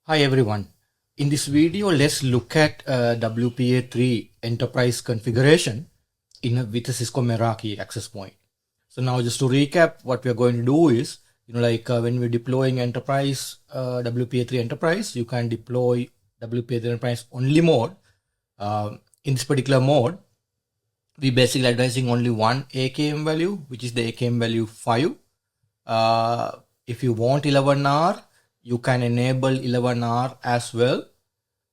Hi everyone. In this video, let's look at WPA3 enterprise configuration with a Cisco Meraki access point. So now just to recap, what we are going to do is, when we're deploying enterprise WPA3 enterprise, you can deploy WPA3 enterprise only mode. In this particular mode, we basically advertising only one AKM value, which is the AKM value 5. If you want 11R, you can enable 11R as well.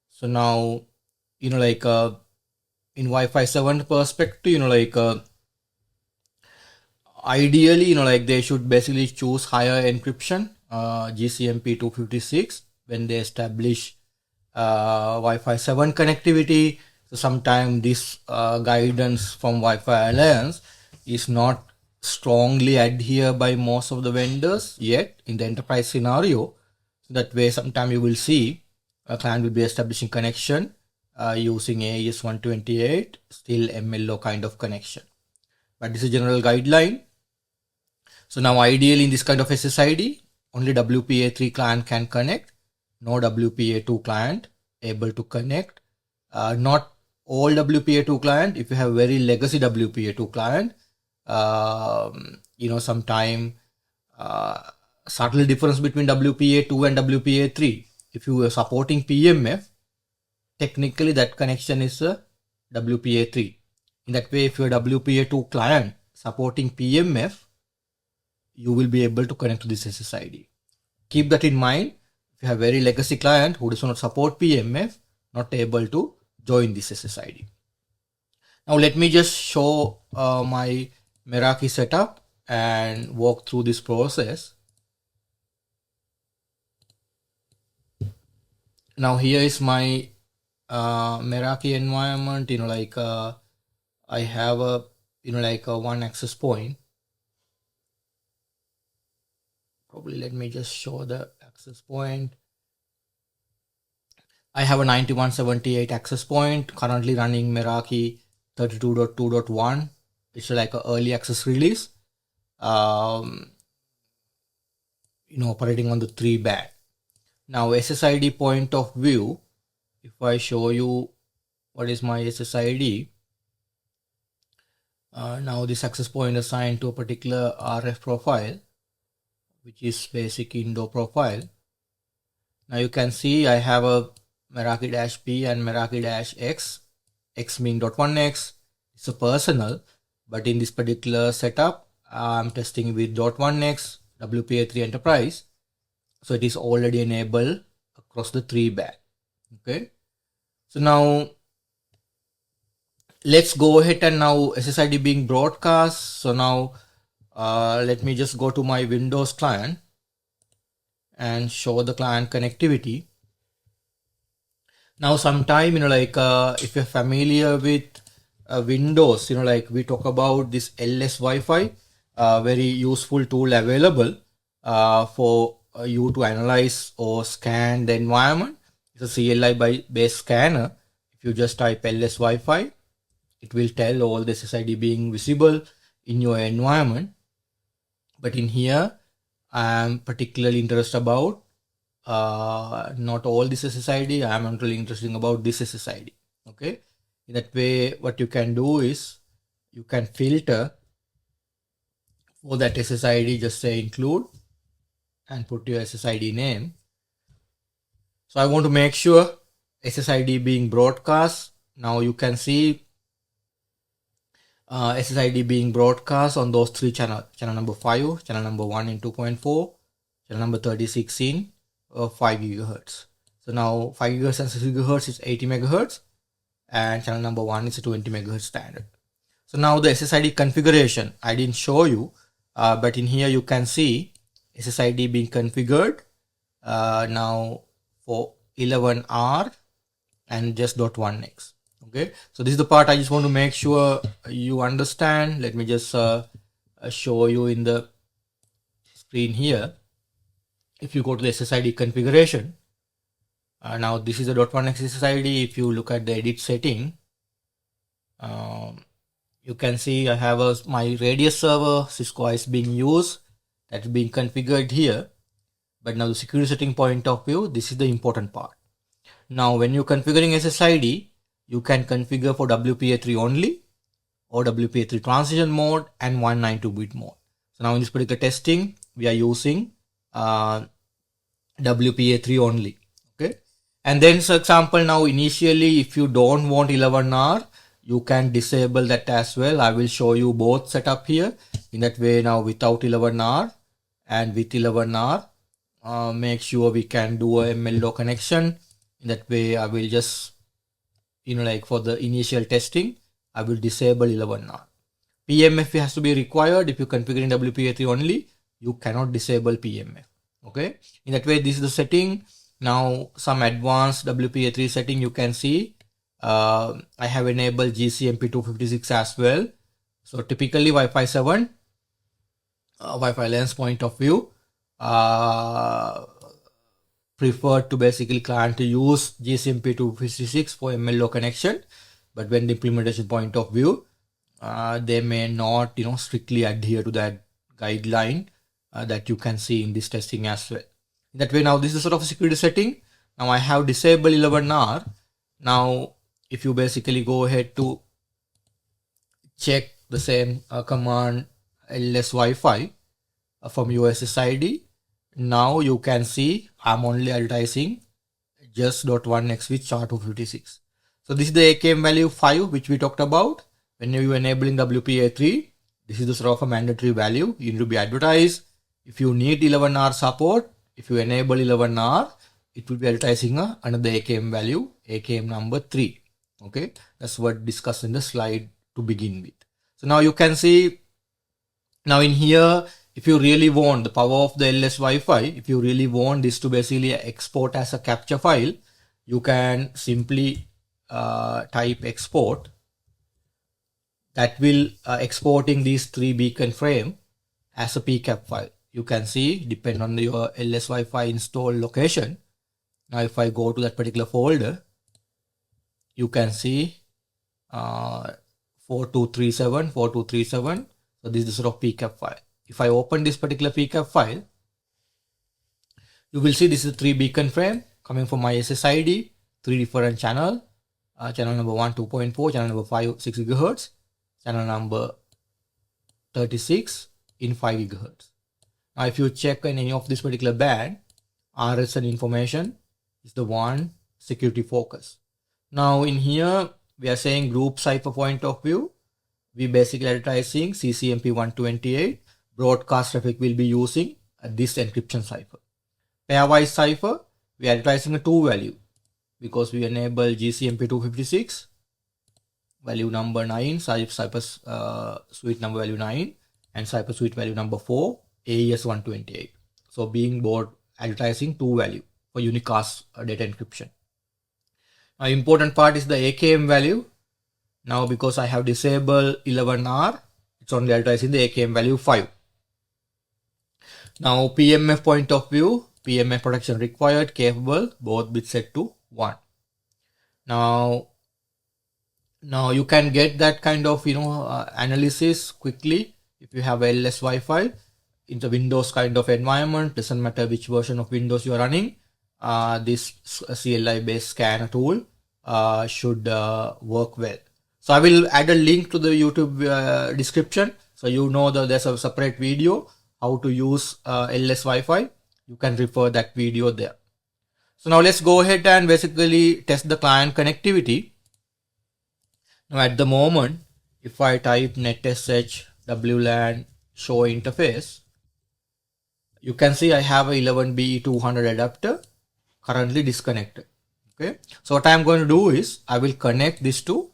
So now, in Wi-Fi 7 perspective, ideally, they should basically choose higher encryption, GCMP 256, when they establish Wi-Fi 7 connectivity. So sometimes this guidance from Wi-Fi Alliance is not strongly adhered by most of the vendors yet in the enterprise scenario. So that way, sometime you will see a client will be establishing connection using AES 128, still MLO kind of connection. But this is a general guideline. So now ideally in this kind of SSID, only WPA3 client can connect, no WPA2 client able to connect. Not all WPA2 client. If you have very legacy WPA2 client, sometime subtle difference between WPA2 and WPA3. If you are supporting PMF, technically that connection is a WPA3. In that way, if you are WPA2 client supporting PMF, you will be able to connect to this SSID. Keep that in mind. If you have very legacy client who does not support PMF, not able to join this SSID. Now let me just show my Meraki setup and walk through this process. Now here is my Meraki environment. I have a one access point. Probably let me just show the access point. I have a 9178 access point currently running Meraki 32.2.1. It's like an early access release. Operating on the 3 band. Now SSID point of view, if I show you what is my SSID, now this access point assigned to a particular RF profile, which is basic Indo profile. Now you can see I have a Meraki-P and Meraki-X, X mean .1x. It's a personal, but in this particular setup, I'm testing with .1x, WPA3 Enterprise. So it is already enabled across the 3 band. Okay. So now let's go ahead and now SSID being broadcast. So now let me just go to my Windows client and show the client connectivity. Now sometime, if you're familiar with Windows, we talk about this lswifi, very useful tool available for you to analyze or scan the environment. It's a CLI based scanner. If you just type lswifi, it will tell all the SSID being visible in your environment. But in here, I am particularly interested about not all this SSID. I am not really interested about this SSID. Okay. In that way, what you can do is you can filter for that SSID, just say include and put your SSID name. So I want to make sure SSID being broadcast. Now you can see SSID being broadcast on those 3 channels. Channel number 5, channel number 1 in 2.4, channel number 36 in 5 GHz. So now 5 GHz and 6 GHz is 80 MHz and channel number 1 is a 20 MHz standard. So now the SSID configuration, I didn't show you, but in here you can see SSID being configured now for 11R and just .1x. Okay, so this is the part I just want to make sure you understand. Let me just show you in the screen here. If you go to the SSID configuration, now this is a .1x SSID. If you look at the edit setting, you can see I have my radius server Cisco is being used, that's being configured here. But now the security setting point of view, this is the important part. Now when you're configuring SSID, you can configure for WPA3 only or WPA3 transition mode and 192-bit mode. So now in this particular testing, we are using WPA3 only. Okay. And then, for example, now initially, if you don't want 11R, you can disable that as well. I will show you both setup here. In that way, now without 11R and with 11R, make sure we can do a MLO connection. In that way, I will just, like for the initial testing, I will disable 11R. PMF has to be required. If you configure in WPA3 only, you cannot disable PMF. Okay. In that way, this is the setting. Now some advanced WPA3 setting you can see. I have enabled GCMP 256 as well. So typically Wi-Fi 7, Wi-Fi lens point of view, preferred to basically client to use GCMP 256 for MLO connection. But when the implementation point of view, they may not, strictly adhere to that guideline that you can see in this testing as well. That way, now this is sort of a security setting. Now I have disabled 11R. Now, if you basically go ahead to check the same command lswifi from your SSID, now you can see I'm only advertising just .1x with SHA-256. So this is the AKM value 5, which we talked about. When you enabling WPA3, this is the sort of a mandatory value. You need to be advertised. If you need 11R support, if you enable 11R, it will be advertising another AKM value, AKM number 3. Okay, that's what discussed in the slide to begin with. So now you can see, now in here, if you really want the power of the lswifi, if you really want this to basically export as a capture file, you can simply type export. That will exporting these 3 beacon frame as a pcap file. You can see, depend on your lswifi install location. Now if I go to that particular folder, you can see 4237. So this is the sort of pcap file. If I open this particular pcap file, you will see this is a 3 beacon frame coming from my SSID, 3 different channel. Channel number 1, 2.4, channel number 5, 6 GHz, channel number 36 in 5 GHz. Now, if you check in any of this particular band, RSN information is the one security focus. Now, in here, we are saying group cipher point of view. We basically advertising CCMP 128. Broadcast traffic will be using this encryption cipher. Pairwise cipher, we are advertising a 2 value because we enable GCMP 256, value number 9, cipher suite number value 9, and cipher suite value number 4, AES 128. So being both advertising 2 value for unicast data encryption. Now important part is the AKM value. Now because I have disabled 11R, it's only advertising the AKM value 5. Now PMF point of view, PMF protection required, capable, both bits set to 1. Now you can get that kind of analysis quickly if you have lswifi in the Windows kind of environment. Doesn't matter which version of Windows you are running, this CLI based scanner tool should work well. So I will add a link to the YouTube description, so there's a separate video how to use lswifi. You can refer that video there. So now let's go ahead and basically test the client connectivity. Now at the moment, if I type netsh wlan show interface, you can see I have a 11BE200 adapter currently disconnected. Okay, so what I'm going to do is I will connect this to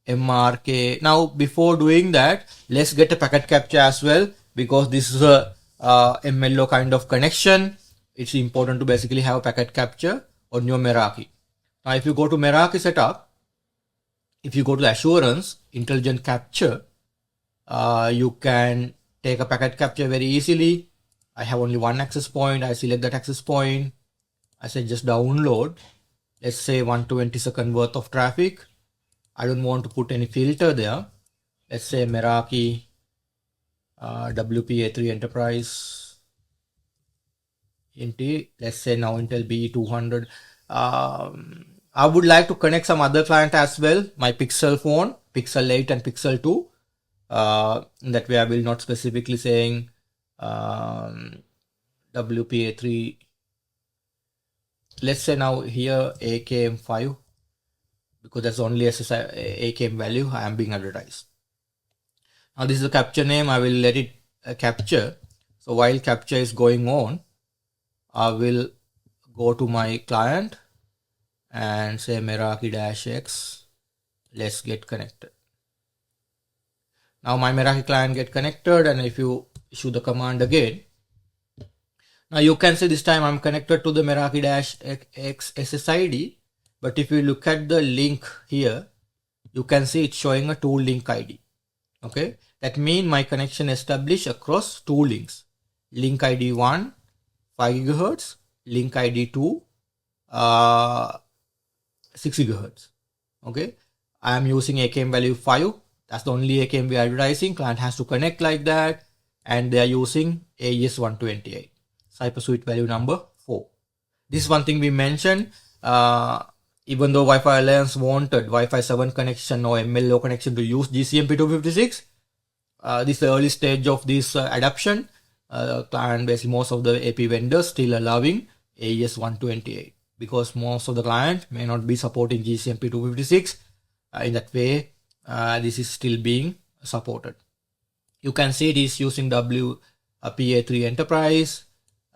MRK. Now before doing that, let's get a packet capture as well, because this is a MLO kind of connection. It's important to basically have packet capture on your Meraki. Now if you go to Meraki setup, if you go to the assurance intelligent capture, you can take a packet capture very easily. I have only one access point. I select that access point. I say just download, let's say 120 second worth of traffic. I don't want to put any filter there. Let's say Meraki WPA3-Enterprise let's say now Intel BE200. I would like to connect some other client as well, my Pixel phone, Pixel 8 and Pixel 2. That way I will not specifically saying WPA3. Let's say now here AKM 5, because that's only SSI AKM value I am being advertised. Now this is the capture name. I will let it capture. So while capture is going on, I will go to my client and say Meraki-X. Let's get connected. Now my Meraki client get connected, and if you issue the command again, now you can see this time I'm connected to the Meraki-X SSID. But if you look at the link here, you can see it's showing a 2 link ID. Okay, that means my connection established across 2 links. Link ID 1, 5 GHz, link ID 2, 6 GHz. Okay, I am using AKM value 5. That's the only AKM we are advertising. Client has to connect like that, and they are using AES-128. Cipher suite value number 4. This is one thing we mentioned. Even though Wi-Fi Alliance wanted Wi-Fi 7 connection or MLO connection to use GCMP256, this is the early stage of this adoption. Client basically most of the AP vendors still allowing AES-128, because most of the client may not be supporting GCMP256. In that way, this is still being supported. You can see it is using WPA3-Enterprise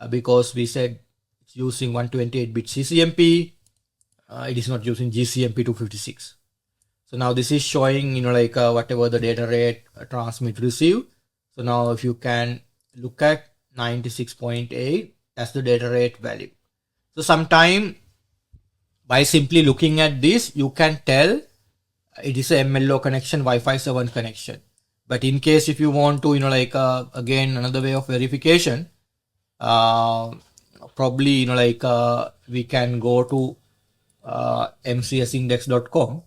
because we said it's using 128-bit CCMP. It is not using GCMP256. So now this is showing, whatever the data rate transmit receive. So now if you can look at 96.8, that's the data rate value. So sometime by simply looking at this, you can tell it is a MLO connection, Wi-Fi 7 connection. But in case if you want to, again, another way of verification, probably, we can go to mcsindex.com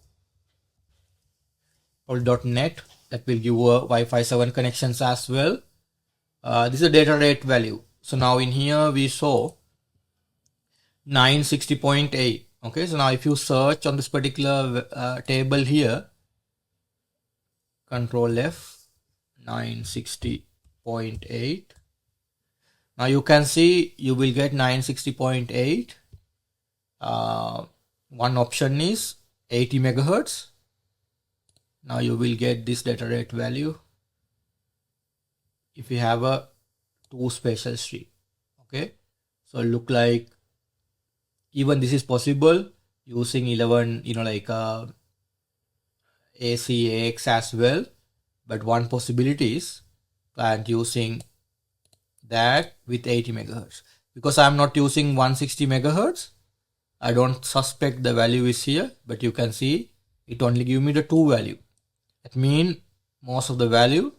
or .net. That will give Wi-Fi 7 connections as well. This is the data rate value. So now in here we saw 960.8. Okay, so now if you search on this particular table here, Control F, 960.8. Now you can see you will get 960.8. One option is 80 megahertz. Now you will get this data rate value if you have a 2 spatial stream. Okay, so look like even this is possible using 11, ACAX as well. But one possibility is client using that with 80 megahertz. Because I'm not using 160 megahertz, I don't suspect the value is here, but you can see it only give me the 2 value. That means most of the value,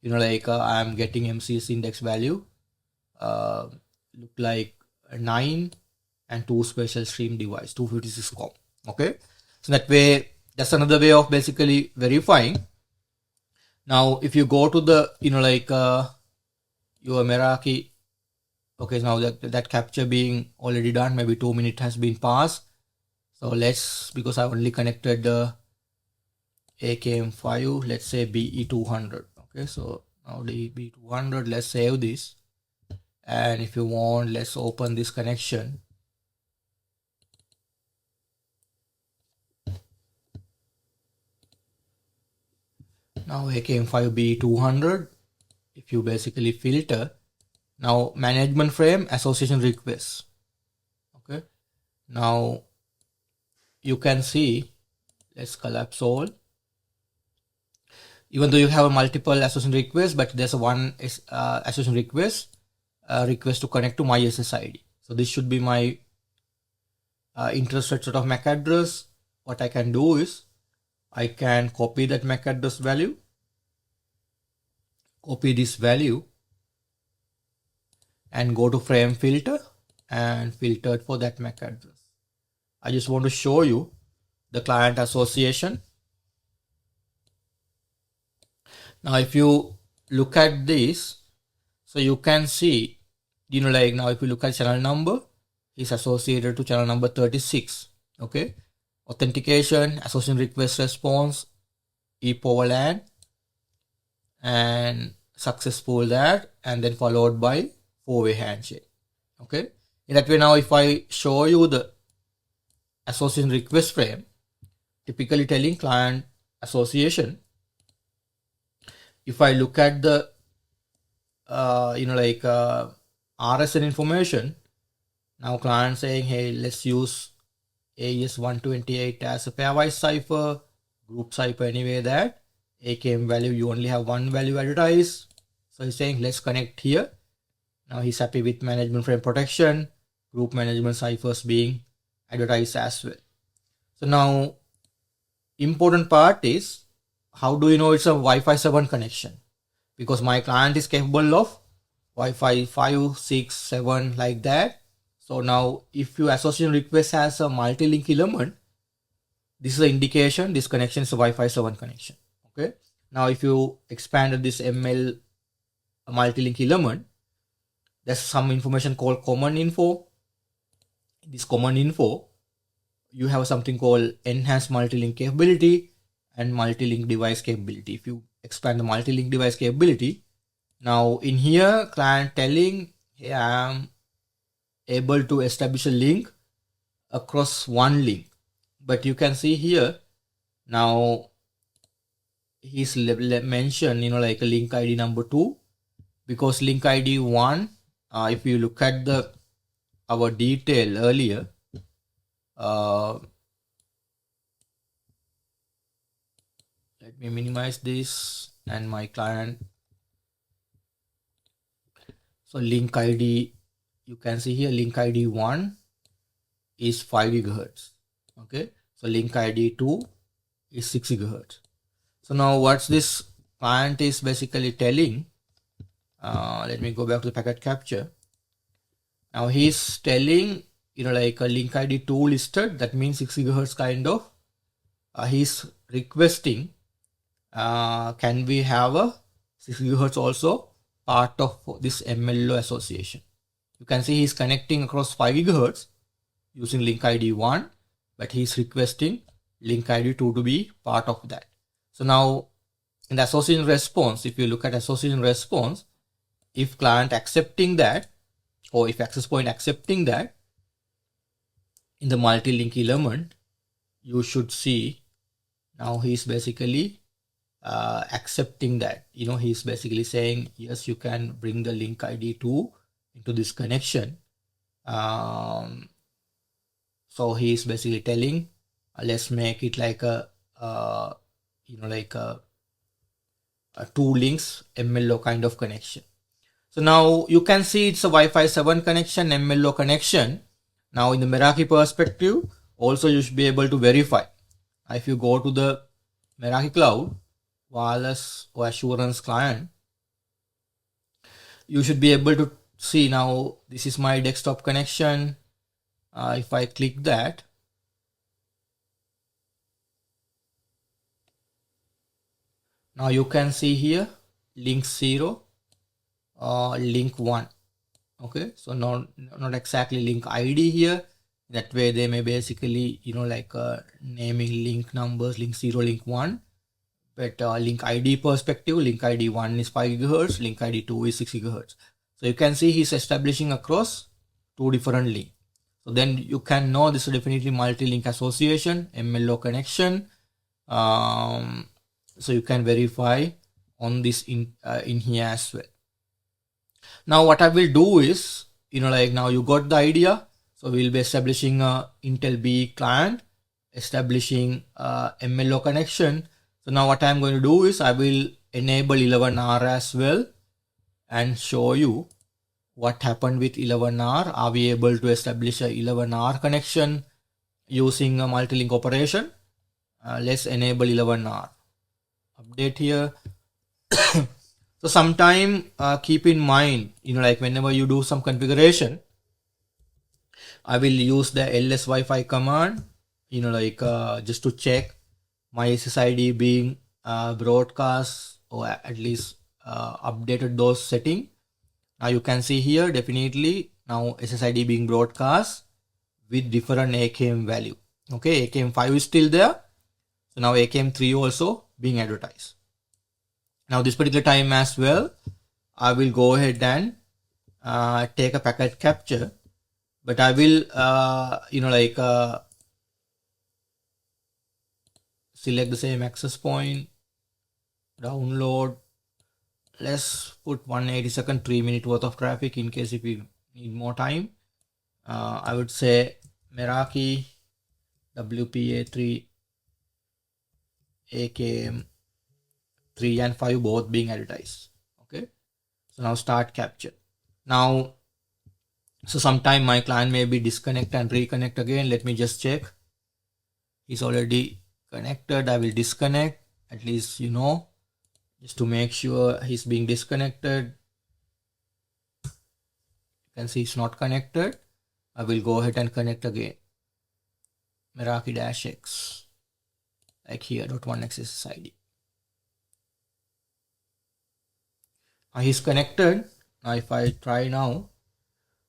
I'm getting MCS index value, look like 9 and 2 spatial stream device, 256 com. Okay, so that way, that's another way of basically verifying. Now, if you go to the, your Meraki, okay, now that capture being already done, maybe 2 minutes has been passed. So because I only connected the AKM5, let's say BE200. Okay, so now the BE200, let's save this. And if you want, let's open this connection. Now AKM5 BE200, if you basically filter, now management frame association requests. Okay, now you can see, let's collapse all. Even though you have a multiple association requests, but there's a one association request to connect to my SSID. So this should be my interested sort of MAC address. What I can do is I can copy that MAC address value, copy this value, and go to frame filter and filter for that MAC address. I just want to show you the client association. Now, if you look at this, so you can see like now if you look at channel number, is associated to channel number 36. Okay. Authentication, association request response, ePowerLAN, and successful that, and then followed by 4-way handshake. Okay. In that way, now if I show you the association request frame, typically telling client association, if I look at the RSN information, now client saying, hey, let's use AES-128 as a pairwise cipher, group cipher anyway that AKM value, you only have one value advertise. So he's saying, let's connect here. Now he's happy with management frame protection, group management ciphers being advertised as well. So now, important part is, how do you know it's a Wi-Fi 7 connection? Because my client is capable of Wi-Fi 5, 6, 7 like that. So now if your association request has a multi-link element, this is an indication this connection is a Wi-Fi 7 connection. Okay. Now if you expanded this ML multi-link element, there's some information called common info. This common info, you have something called enhanced multi-link capability and multi-link device capability. If you expand the multi-link device capability, now in here client telling, hey, I am able to establish a link across one link. But you can see here, now he's mentioned, like a link ID number 2, because link ID 1, if you look at our detail earlier, let me minimize this and my client. So link ID, you can see here, link ID 1 is 5 gigahertz. Okay. So link ID 2 is 6 gigahertz. So now what's this client is basically telling, let me go back to the packet capture. Now he's telling, like a link ID 2 listed, that means 6 gigahertz kind of, he's requesting, can we have a 6 gigahertz also part of this MLO association? You can see he's connecting across 5 gigahertz using link ID 1, but he's requesting link ID 2 to be part of that. So now in the association response, if you look at association response, if client accepting that, or if access point accepting that, in the multi-link element, you should see now he's basically accepting that. He's basically saying, yes, you can bring the link ID 2 into this connection. So he's basically telling, let's make it like a two links MLO kind of connection. So now you can see it's a Wi-Fi 7 connection, MLO connection. Now in the Meraki perspective, also you should be able to verify. If you go to the Meraki Cloud Wireless or Assurance client, you should be able to see now this is my desktop connection. If I click that, now you can see here link 0, link 1. Okay, so not exactly link ID here. That way they may basically naming link numbers, link 0, link 1. But link ID perspective, link ID 1 is 5 gigahertz, link ID 2 is 6 gigahertz. So you can see he's establishing across 2 different links. So then you can know this is definitely multi-link association, MLO connection. So you can verify on this in here as well. Now what I will do is, now you got the idea. So we'll be establishing a Intel B client, establishing MLO connection. So now what I'm going to do is I will enable 11R as well and show you what happened with 11R. Are we able to establish a 11R connection using a multi-link operation? Let's enable 11R. Update here. So sometime keep in mind, whenever you do some configuration, I will use the lswifi command, just to check my SSID being broadcast or at least updated those settings. Now you can see here definitely now SSID being broadcast with different AKM value. Okay, AKM 5 is still there. So now AKM 3 also being advertised. Now this particular time as well, I will go ahead and take a packet capture, but I will select the same access point, download. Let's put 180-second, 3-minute worth of traffic in case if we need more time. I would say Meraki WPA3 AKM 3 and 5 both being advertised. Okay, so now start capture. Now, so sometime my client may be disconnect and reconnect again. Let me just check. He's already connected. I will disconnect, at least just to make sure he's being disconnected. You can see it's not connected. I will go ahead and connect again. Meraki -X, like here, .1x SSID. Now he's connected. Now if I try now,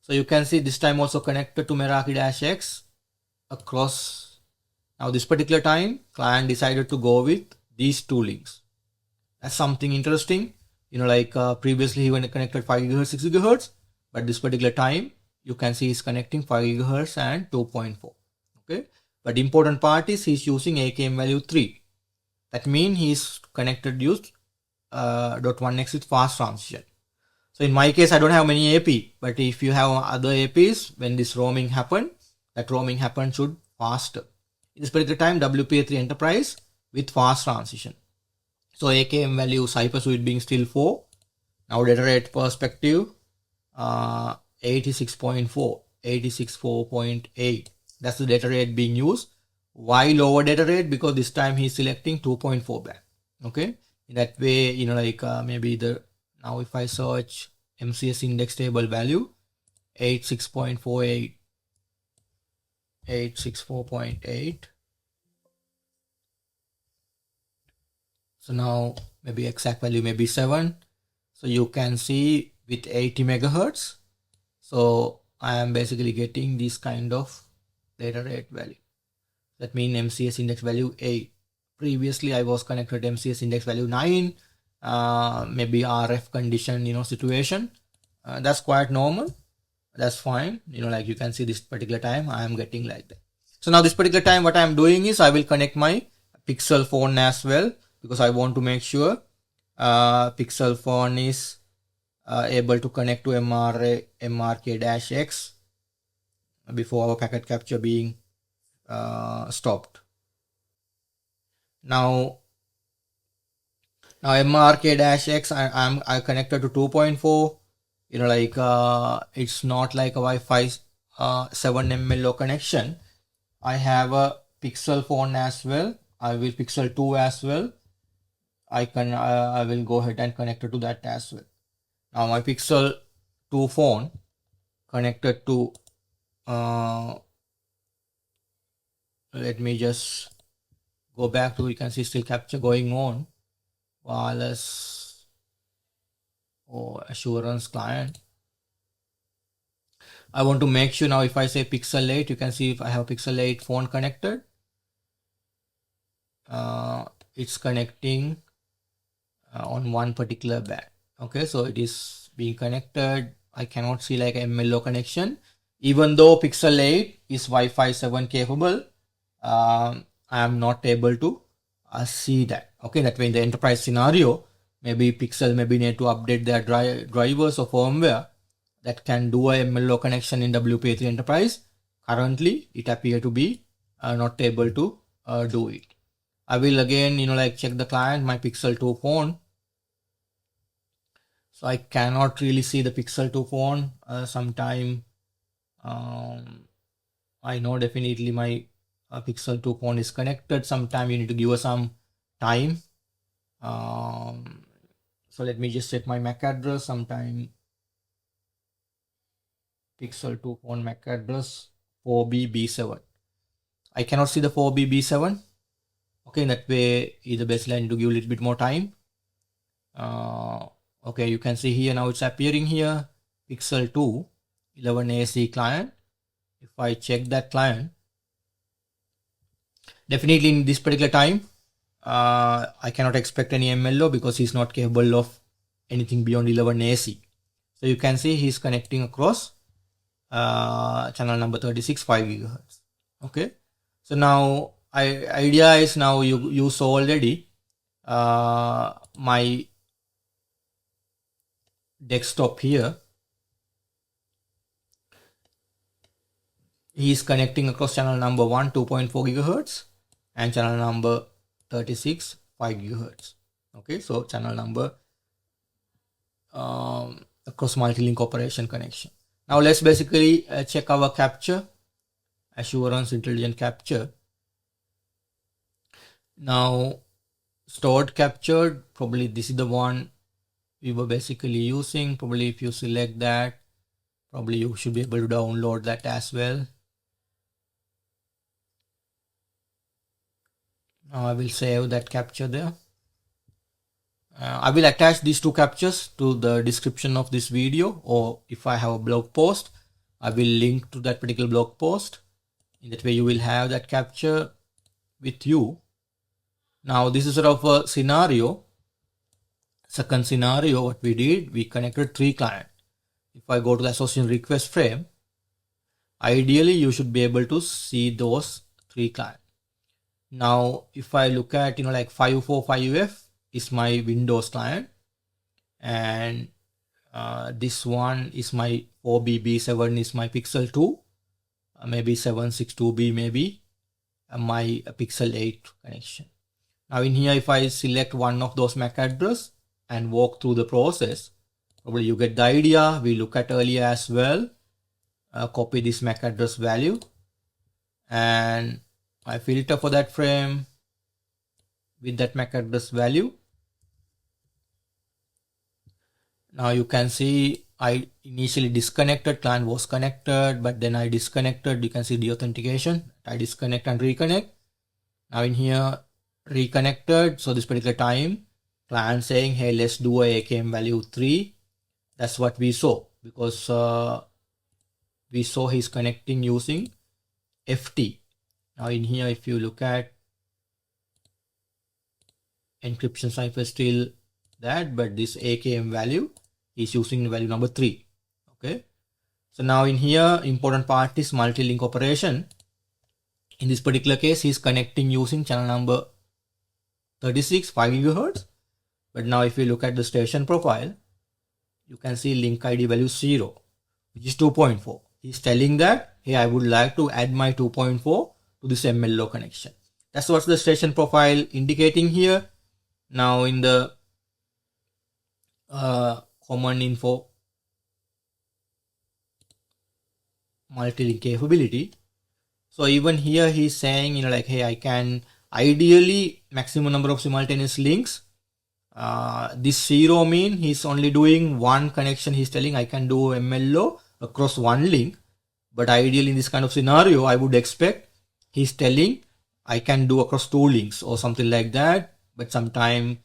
so you can see this time also connected to Meraki -X across. Now this particular time, client decided to go with these two links. That's something interesting. Previously he went connected 5 GHz, 6 GHz, but this particular time you can see he's connecting 5 GHz and 2.4. Okay, but the important part is he's using AKM value 3. That means he's used .1x with fast transition. So in my case, I don't have many AP, but if you have other APs, when this roaming happen, that roaming happen should faster. In this particular time, WPA3-Enterprise with fast transition. So AKM value cipher suite being still 4. Now data rate perspective, 86.4, 86.4.8. That's the data rate being used. Why lower data rate? Because this time he's selecting 2.4 band. Okay, in that way, maybe now if I search MCS Index table value, 86.48, 86.4.8. So now maybe exact value may be 7. So you can see with 80 megahertz. So I am basically getting this kind of data rate value. That means MCS index value 8. Previously I was connected MCS index value 9. Maybe RF condition, situation. That's quite normal. That's fine. You can see this particular time I am getting like that. So now this particular time what I am doing is I will connect my Pixel phone as well, because I want to make sure Pixel phone is able to connect to MRK-X before our packet capture being stopped. Now MRK-X, I connected to 2.4. It's not like a Wi-Fi 7 MLO connection. I have a Pixel phone as well. I will Pixel 2 as well. I will go ahead and connect it to that as well. Now my Pixel 2 phone connected to let me just go back to, you can see still capture going on, wireless or assurance client. I want to make sure now if I say Pixel 8, you can see if I have Pixel 8 phone connected, it's connecting on one particular band. Okay, so it is being connected. I cannot see like a MLO connection, even though Pixel 8 is Wi-Fi 7 capable. I am not able to see that. Okay, that way in the enterprise scenario, maybe Pixel maybe need to update their drivers or firmware that can do a MLO connection in WPA3 Enterprise. Currently, it appears to be not able to do it. I will again, check the client, my Pixel 2 phone. So I cannot really see the Pixel 2 phone. Sometime I know definitely my Pixel 2 phone is connected. Sometime you need to give us some time. So let me just set my MAC address. Sometime Pixel 2 phone MAC address 4BB7. I cannot see the 4BB7. Okay, in that way, either basically I need to give a little bit more time. Okay, you can see here now it's appearing here. pixel 2 11AC client. If I check that client, definitely in this particular time, I cannot expect any MLO because he's not capable of anything beyond 11AC. So you can see he's connecting across channel number 36 5 gigahertz. Okay, so now idea is, now you saw already my desktop here. He is connecting across channel number 1 2.4 gigahertz and channel number 36 5 gigahertz. Okay, so channel number across multi-link operation connection. Now let's basically check our capture, assurance intelligent capture. Now stored captured, probably this is the one we were basically using. Probably if you select that, probably you should be able to download that as well. Now I will save that capture there. I will attach these two captures to the description of this video, or if I have a blog post, I will link to that particular blog post. In that way you will have that capture with you. Now this is sort of a scenario. Second scenario, what we did, we connected 3 clients. If I go to the association request frame, ideally you should be able to see those 3 clients. Now if I look at, like 545F is my Windows client, and this one is my 4BB7 is my Pixel 2, maybe 762B maybe my Pixel 8 connection. Now in here, if I select one of those MAC address and walk through the process, probably you get the idea. We look at earlier as well. Copy this MAC address value and I filter for that frame with that MAC address value. Now you can see I initially disconnected, client was connected, but then I disconnected. You can see the authentication. I disconnect and reconnect. Now in here, reconnected. So this particular time, client saying, hey, let's do a AKM value 3. That's what we saw, because we saw he's connecting using FT. Now in here, if you look at encryption cipher, still that, but this AKM value is using value number 3. Okay. So now in here, important part is multi-link operation. In this particular case, he's connecting using channel number 36 5 gigahertz. But now if you look at the station profile, you can see link ID value 0, which is 2.4. He's telling that, hey, I would like to add my 2.4 to this MLO connection. That's what the station profile indicating here. Now in the common info multi-link capability. So even here he's saying, like, hey, I can ideally maximum number of simultaneous links. This 0 mean he's only doing one connection. He's telling I can do MLO across one link, but ideally in this kind of scenario, I would expect he's telling I can do across 2 links or something like that. But sometime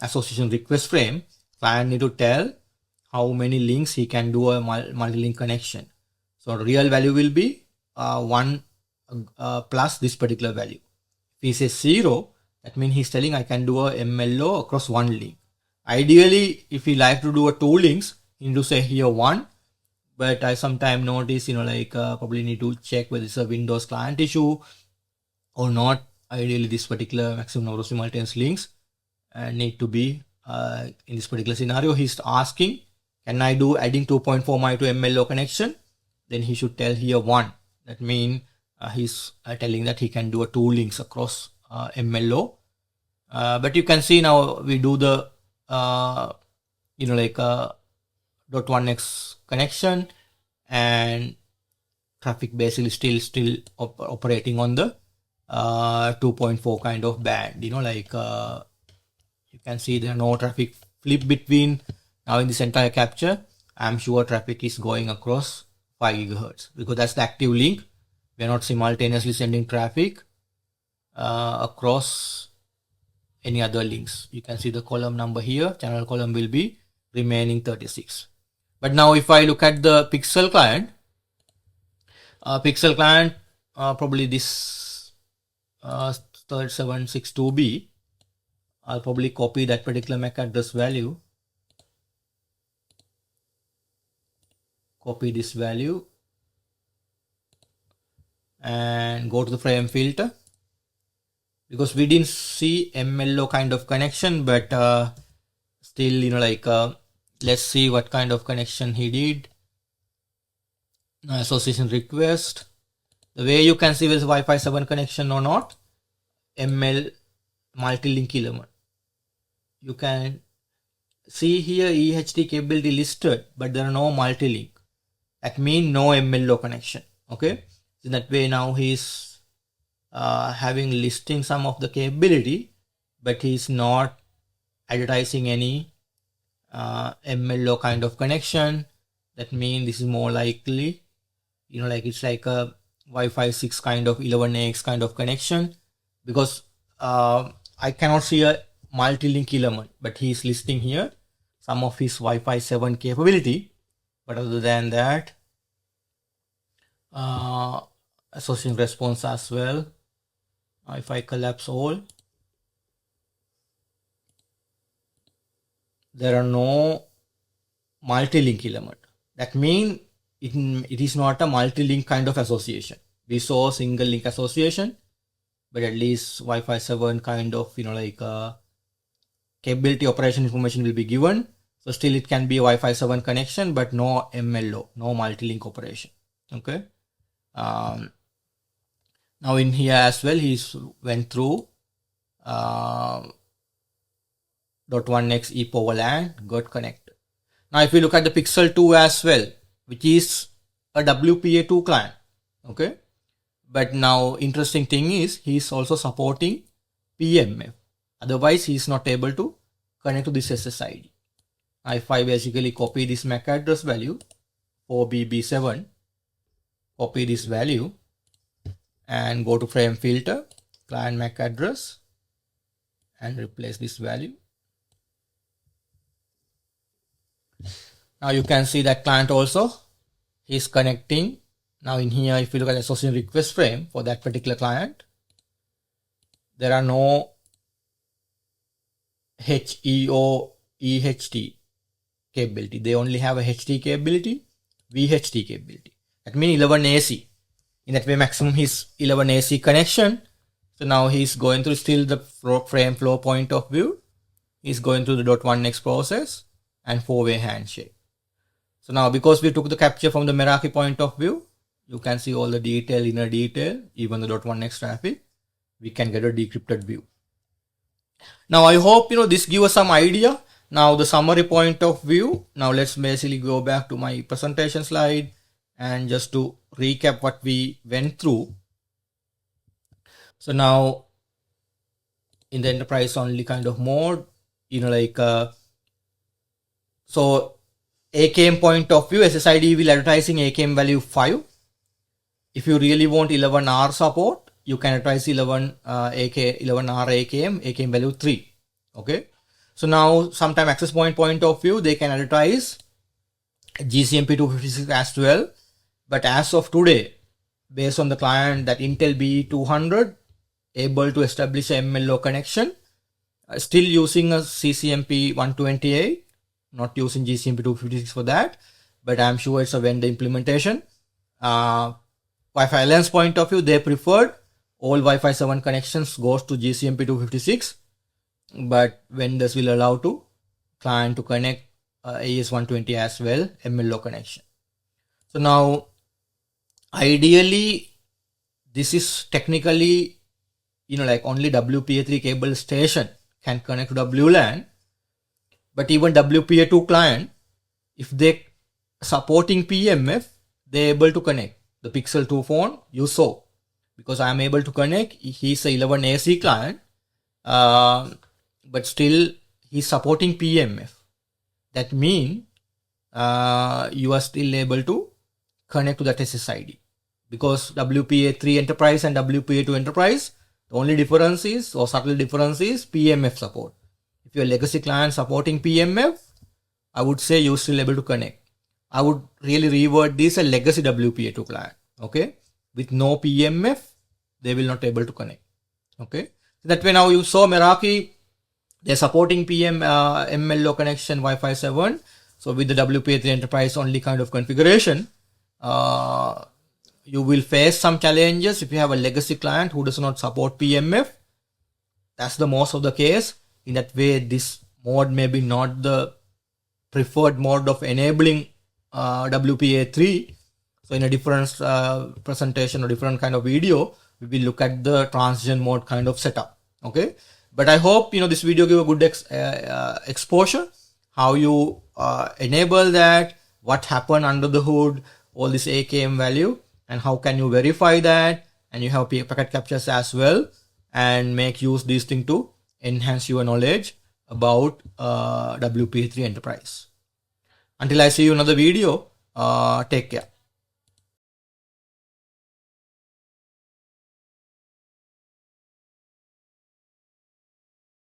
association request frame, client need to tell how many links he can do a multi-link connection. So real value will be 1 plus this particular value. If he says 0, that means he's telling I can do a MLO across 1 link. Ideally, if he like to do a 2 links, he need to say here 1. But I sometimes notice, probably need to check whether it's a Windows client issue or not. Ideally, this particular maximum number of simultaneous links need to be in this particular scenario. He's asking, can I do adding 2.4 my to MLO connection? Then he should tell here 1. That means he's telling that he can do a 2 links across MLO. But you can see now we do the .1x connection, and traffic basically still operating on the 2.4 kind of band. You can see there are no traffic flip between. Now in this entire capture, I'm sure traffic is going across 5 gigahertz because that's the active link. We are not simultaneously sending traffic across any other links. You can see the column number here. Channel column will be remaining 36. But now if I look at the Pixel client, probably this 3762B, I'll probably copy that particular MAC address value, copy this value, and go to the frame filter, because we didn't see MLO kind of connection, but still, you know, like let's see what kind of connection he did. Association request. The way you can see whether it's Wi-Fi 7 connection or not, ML multi-link element. You can see here EHT capability listed, but there are no multi-link. That means no MLO connection. Okay, so that way now he's having listing some of the capability, but he's not advertising any MLO kind of connection. That means this is more likely, you know, like it's like a Wi-Fi 6 kind of 11AX kind of connection, because I cannot see a multi-link element, but he is listing here some of his Wi-Fi 7 capability. But other than that, association response as well. If I collapse all, there are no multi-link element. That means it is not a multi-link kind of association. We saw single link association, but at least Wi-Fi 7 kind of, you know, like capability operation information will be given. So still it can be a Wi-Fi 7 connection, but no MLO, no multi-link operation. Okay. Now in here as well, he's went through .1x EP over LAN, got connected. Now if we look at the Pixel 2 as well, which is a WPA2 client. Okay. But now interesting thing is he's also supporting PMF. Otherwise he's not able to connect to this SSID. If I basically copy this MAC address value 4BB7, copy this value and go to frame filter, client MAC address, and replace this value. Now you can see that client also is connecting. Now in here, if you look at the association request frame for that particular client, there are no HEO EHT capability. They only have a HT capability, VHT capability. That means 11AC. In that way, maximum is 11AC connection. So now he's going through still the frame flow point of view. He's going through the .1x process and 4-way handshake. So now because we took the capture from the Meraki point of view, you can see all the detail, inner detail, even the .1x traffic. We can get a decrypted view. Now I hope, you know, this gives us some idea. Now the summary point of view. Now let's basically go back to my presentation slide and just to recap what we went through. So now in the enterprise only kind of mode, you know, like so AKM point of view, SSID will advertising AKM value 5. If you really want 11R support, you can advertise 11R AKM, AKM value 3. Okay. So now sometime access point of view, they can advertise GCMP 256 as well. But as of today, based on the client that Intel B200 able to establish a MLO connection, still using a CCMP 128, not using GCMP 256 for that, but I'm sure it's a vendor implementation. Wi-Fi Alliance point of view, they preferred all Wi-Fi 7 connections goes to GCMP 256, but vendors will allow to client to connect AES120 as well, MLO connection. So now, ideally, this is technically, you know, like only WPA3 cable station can connect to WLAN, but even WPA2 client, if they supporting PMF, they're able to connect. The Pixel 2 phone, you saw, because I'm able to connect, he's a 11AC client, but still he's supporting PMF. That means you are still able to connect to that SSID, because WPA3-Enterprise and WPA2-Enterprise, the only difference is, or subtle difference is, PMF support. If your legacy client supporting PMF, I would say you're still able to connect. I would really revert this a legacy WPA2 client. Okay, with no PMF, they will not able to connect. Okay, that way now you saw Meraki, they're supporting MLO connection Wi-Fi 7. So with the WPA3 Enterprise only kind of configuration, you will face some challenges if you have a legacy client who does not support PMF. That's the most of the case. In that way, this mode may be not the preferred mode of enabling WPA3. So in a different presentation or different kind of video, we will look at the transition mode kind of setup. Okay, but I hope this video give a good exposure how you enable that, what happened under the hood, all this AKM value, and how can you verify that, and you have packet captures as well, and make use these things to enhance your knowledge about WPA3 Enterprise. Until I see you in another video, take care.